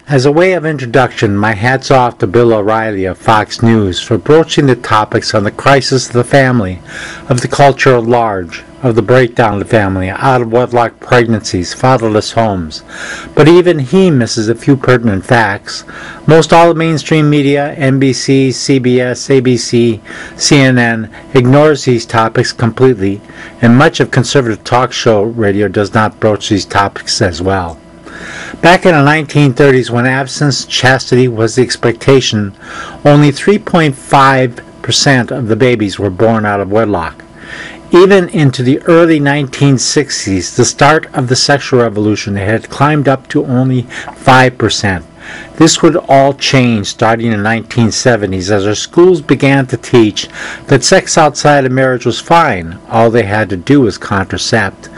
As a way of introduction, my hat's off to Bill Oreilly of Fox News for broaching the topics on the crisis of the family, of the culture at large, of the breakdown of the family, out-of-wedlock pregnancies, fatherless homes. But even he misses a few pertinent facts. Most all the mainstream media, NBC, CBS, ABC, CNN, ignores these topics completely, and much of conservative talk show radio does not broach these topics as well. Back in the 1930s, when abstinence, chastity was the expectation, only 3.5% of the babies were born out of wedlock. Even into the early 1960s, the start of the sexual revolution, it had climbed up to only 5%. This would all change starting in the 1970s as our schools began to teach that sex outside of marriage was fine. All they had to do was contracept.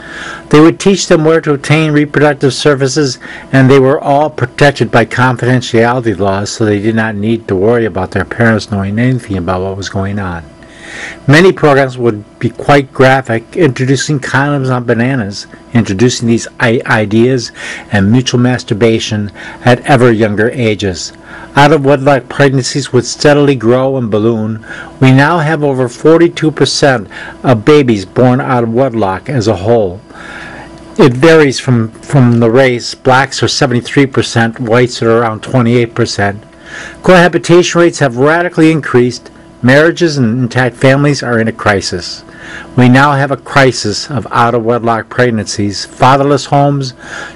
They would teach them where to obtain reproductive services, and they were all protected by confidentiality laws, so they did not need to worry about their parents knowing anything about what was going on. Many programs would be quite graphic, introducing condoms on bananas, introducing these ideas and mutual masturbation at ever younger ages. Out-of-wedlock pregnancies would steadily grow and balloon. We now have over 42% of babies born out of wedlock as a whole. It varies from the race. Blacks are 73%, whites are around 28%. Cohabitation rates have radically increased. Marriages and intact families are in a crisis. We now have a crisis of out-of-wedlock pregnancies, fatherless homes,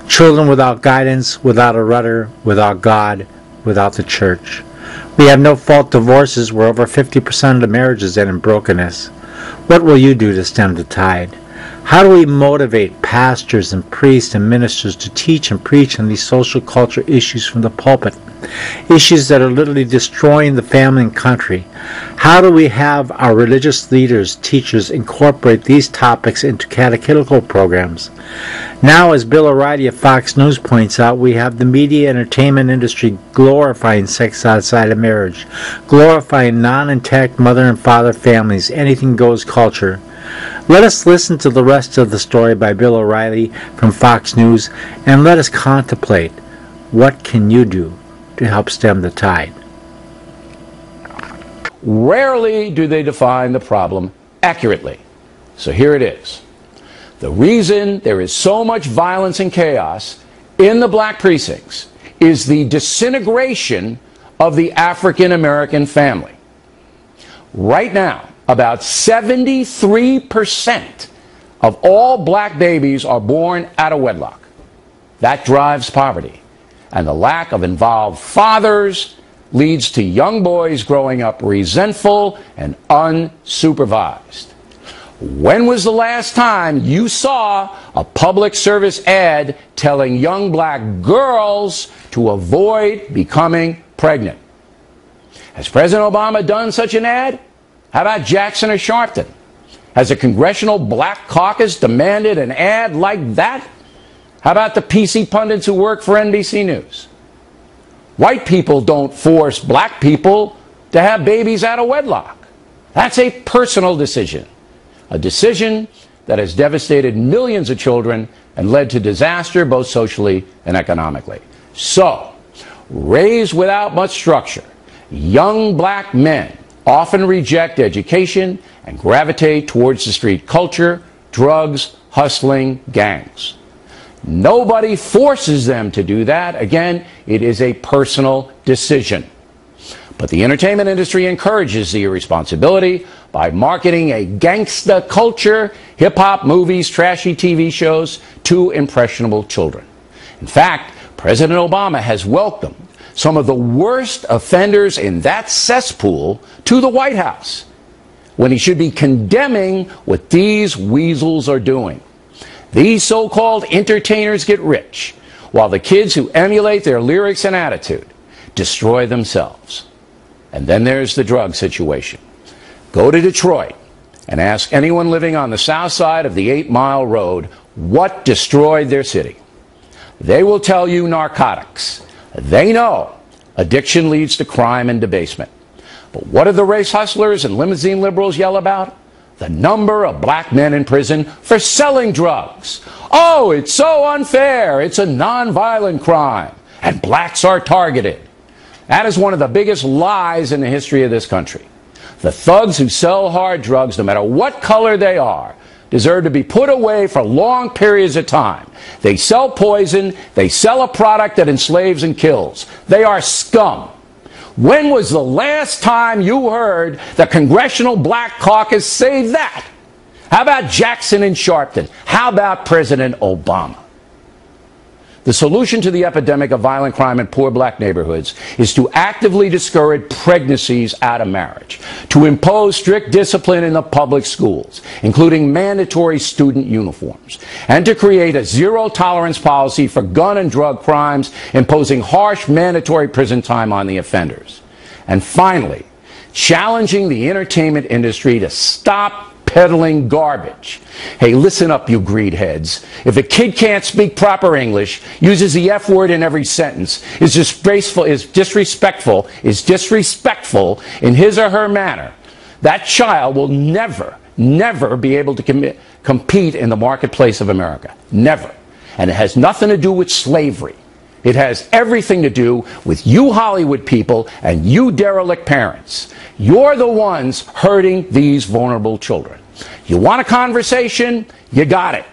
children without guidance, without a rudder, without God, without the church. We have no-fault divorces where over 50% of the marriages end in brokenness. What will you do to stem the tide? How do we motivate pastors and priests and ministers to teach and preach on these social culture issues from the pulpit? Issues that are literally destroying the family and country. How do we have our religious leaders, teachers, incorporate these topics into catechetical programs? Now, as Bill Oreilly of Fox News points out, we have the media entertainment industry glorifying sex outside of marriage, glorifying non-intact mother and father families, anything goes culture. Let us listen to the rest of the story by Bill Oreilly from Fox News, and let us contemplate, what can you do to help stem the tide? Rarely do they define the problem accurately. So here it is. The reason there is so much violence and chaos in the black precincts is the disintegration of the African American family. Right now, about 73% of all black babies are born out of wedlock. That drives poverty. And the lack of involved fathers leads to young boys growing up resentful and unsupervised. When was the last time you saw a public service ad telling young black girls to avoid becoming pregnant? Has President Obama done such an ad? How about Jackson or Sharpton? Has a congressional black caucus demanded an ad like that? How about the PC pundits who work for NBC News? White people don't force black people to have babies out of wedlock. That's a personal decision. A decision that has devastated millions of children and led to disaster both socially and economically. So, raised without much structure, young black men often reject education and gravitate towards the street culture, drugs, hustling, gangs. Nobody forces them to do that. Again, it is a personal decision. But the entertainment industry encourages the irresponsibility by marketing a gangsta culture, hip-hop, movies, trashy TV shows to impressionable children. In fact, President Obama has welcomed some of the worst offenders in that cesspool to the White House, when he should be condemning what these weasels are doing. These so-called entertainers get rich, while the kids who emulate their lyrics and attitude destroy themselves. And then there's the drug situation. Go to Detroit and ask anyone living on the south side of the 8 Mile Road what destroyed their city. They will tell you narcotics. They know addiction leads to crime and debasement. But what do the race hustlers and limousine liberals yell about? The number of black men in prison for selling drugs. Oh, it's so unfair. It's a nonviolent crime. and blacks are targeted. That is one of the biggest lies in the history of this country. The thugs who sell hard drugs, no matter what color they are, deserve to be put away for long periods of time. They sell poison. They sell a product that enslaves and kills. They are scum. When was the last time you heard the Congressional Black Caucus say that? How about Jackson and Sharpton? How about President Obama? The solution to the epidemic of violent crime in poor black neighborhoods is to actively discourage pregnancies out of marriage, to impose strict discipline in the public schools, including mandatory student uniforms, and to create a zero-tolerance policy for gun and drug crimes, imposing harsh mandatory prison time on the offenders. And finally, challenging the entertainment industry to stop peddling garbage. Hey, listen up, you greed heads. If a kid can't speak proper English, uses the F word in every sentence, is disgraceful, is disrespectful in his or her manner, that child will never be able to compete in the marketplace of America. Never. And it has nothing to do with slavery. It has everything to do with you Hollywood people and you derelict parents. You're the ones hurting these vulnerable children. You want a conversation? You got it.